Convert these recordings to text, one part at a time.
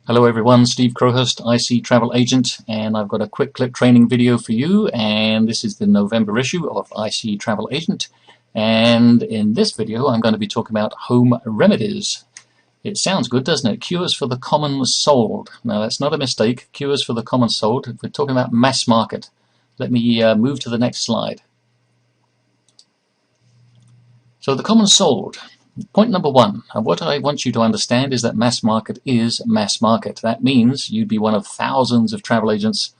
Hello everyone, Steve Crowhurst, IC Travel Agent, and I've got a quick clip training video for you, and this is the November issue of IC Travel Agent. And in this video I'm going to be talking about home remedies. It sounds good, doesn't it? Cures for the common sold. Now that's not a mistake, cures for the common sold. We're talking about mass market. Let me move to the next slide. So the common sold. Point number one, and what I want you to understand is that mass market is mass market. That means you'd be one of thousands of travel agents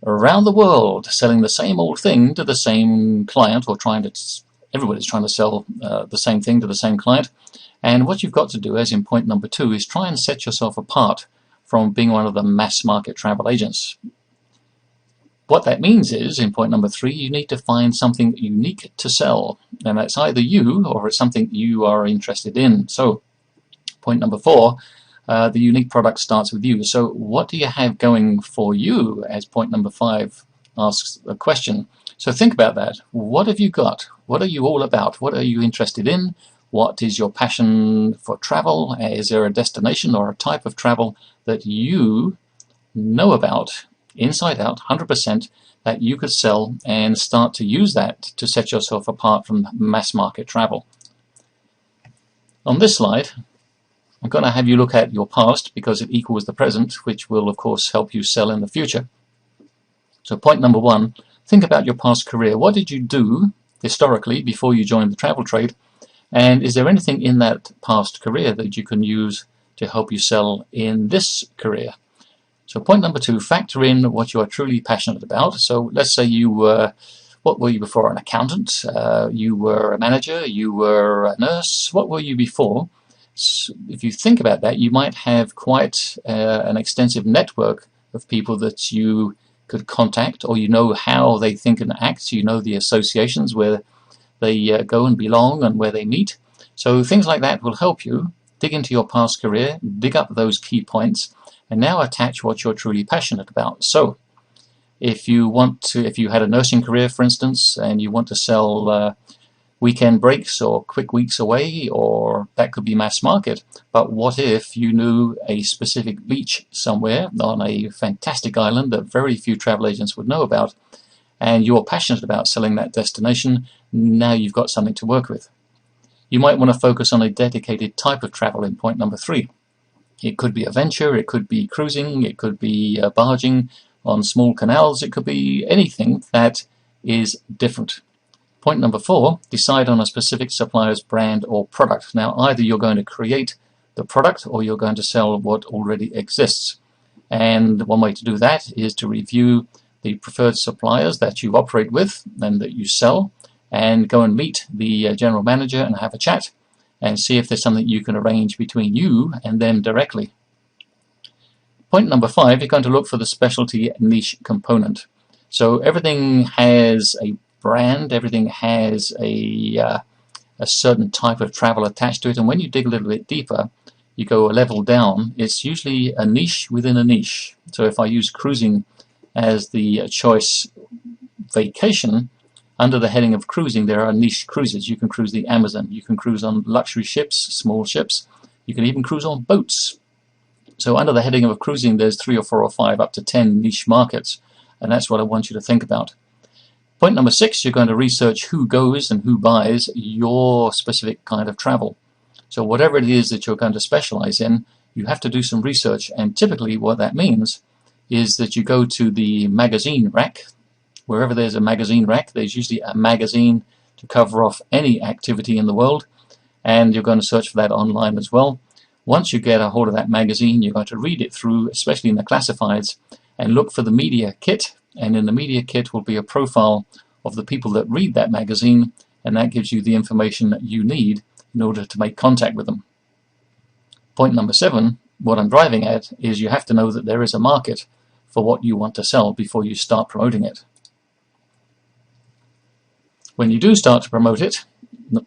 around the world selling the same old thing to the same client, or everybody's trying to sell the same thing to the same client. And what you've got to do, as in point number two, is try and set yourself apart from being one of the mass market travel agents. What that means is, in point number three, you need to find something unique to sell. And that's either you or it's something you are interested in. So, point number four, the unique product starts with you. So, what do you have going for you, as point number five asks a question. So, think about that. What have you got? What are you all about? What are you interested in? What is your passion for travel? Is there a destination or a type of travel that you know about, inside out, 100%, that you could sell and start to use that to set yourself apart from mass market travel? On this slide, I'm going to have you look at your past because it equals the present, which will, of course, help you sell in the future. So point number one, think about your past career. What did you do historically before you joined the travel trade? And is there anything in that past career that you can use to help you sell in this career? So point number two, factor in what you are truly passionate about. So let's say you were, what were you before? An accountant, you were a manager, you were a nurse. What were you before? So if you think about that, you might have quite an extensive network of people that you could contact, or you know how they think and act. You know the associations where they go and belong and where they meet. So things like that will help you dig into your past career, dig up those key points, and now attach what you're truly passionate about. So if you had a nursing career, for instance, and you want to sell weekend breaks or quick weeks away, or that could be mass market. But what if you knew a specific beach somewhere on a fantastic island that very few travel agents would know about, and you're passionate about selling that destination? Now you've got something to work with. You might want to focus on a dedicated type of travel in point number three. It could be a venture, it could be cruising, it could be barging on small canals, it could be anything that is different. Point number four, decide on a specific supplier's brand or product. Now, either you're going to create the product or you're going to sell what already exists. And one way to do that is to review the preferred suppliers that you operate with and that you sell, and go and meet the general manager and have a chat and see if there's something you can arrange between you and them directly. Point number five, you're going to look for the specialty niche component. So everything has a brand, everything has a certain type of travel attached to it, and when you dig a little bit deeper, you go a level down, it's usually a niche within a niche. So if I use cruising as the choice vacation, under the heading of cruising, there are niche cruises. You can cruise the Amazon. You can cruise on luxury ships, small ships. You can even cruise on boats. So under the heading of cruising, there's 3 or 4 or 5 up to 10 niche markets. And that's what I want you to think about. Point number 6, you're going to research who goes and who buys your specific kind of travel. So whatever it is that you're going to specialize in, you have to do some research. And typically what that means is that you go to the magazine rack. Wherever there's a magazine rack, there's usually a magazine to cover off any activity in the world, and you're going to search for that online as well. Once you get a hold of that magazine, you're going to read it through, especially in the classifieds, and look for the media kit, and in the media kit will be a profile of the people that read that magazine, and that gives you the information that you need in order to make contact with them. Point number 7, what I'm driving at, is you have to know that there is a market for what you want to sell before you start promoting it. When you do start to promote it,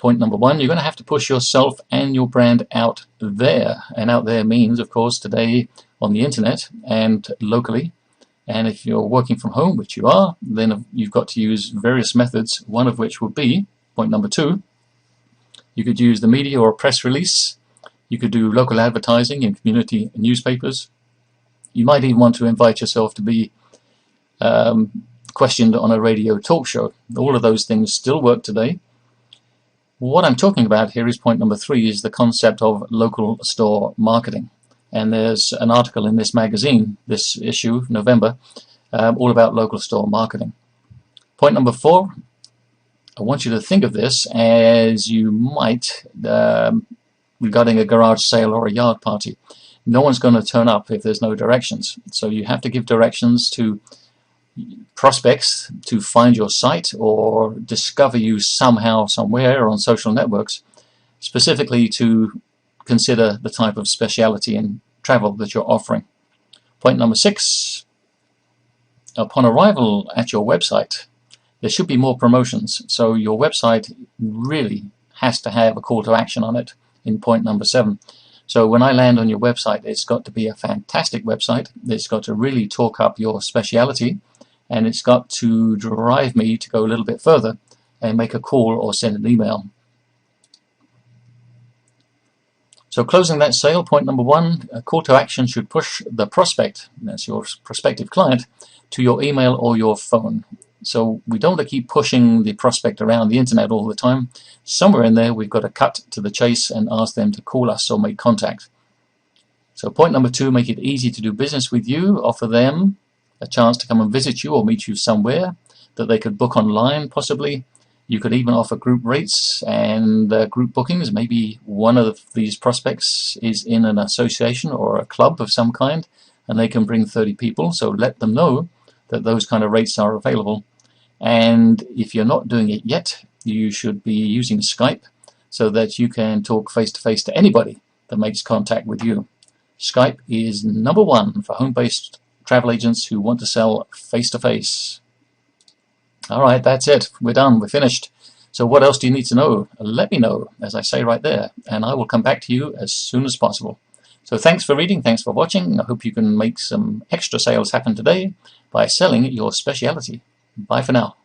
point number 1, you're going to have to push yourself and your brand out there. And out there means, of course, today on the internet and locally. And if you're working from home, which you are, then you've got to use various methods, one of which would be, point number 2, you could use the media or a press release. You could do local advertising in community newspapers. You might even want to invite yourself to be questioned on a radio talk show. All of those things still work today. What I'm talking about here is point number 3, is the concept of local store marketing. And there's an article in this magazine, this issue, November, all about local store marketing. Point number 4, I want you to think of this as you might regarding a garage sale or a yard party. No one's going to turn up if there's no directions. So you have to give directions to prospects to find your site or discover you somehow, somewhere, or on social networks, specifically to consider the type of speciality in travel that you're offering. Point number 6, upon arrival at your website, there should be more promotions. So your website really has to have a call to action on it in point number 7. So when I land on your website, it's got to be a fantastic website. It's got to really talk up your speciality, and it's got to drive me to go a little bit further and make a call or send an email. So closing that sale, point number 1, a call to action should push the prospect, that's your prospective client, to your email or your phone. So we don't want to keep pushing the prospect around the internet all the time. Somewhere in there we've got to cut to the chase and ask them to call us or make contact. So point number 2, make it easy to do business with you. Offer them a chance to come and visit you or meet you somewhere that they could book online possibly. You could even offer group rates and group bookings. Maybe one of these prospects is in an association or a club of some kind and they can bring 30 people. So let them know that those kind of rates are available. And if you're not doing it yet, you should be using Skype so that you can talk face-to-face to anybody that makes contact with you. Skype is number 1 for home-based travel agents who want to sell face-to-face. Alright, that's it. We're done. We're finished. So what else do you need to know? Let me know, as I say right there, and I will come back to you as soon as possible. So thanks for reading, thanks for watching. I hope you can make some extra sales happen today by selling your speciality. Bye for now.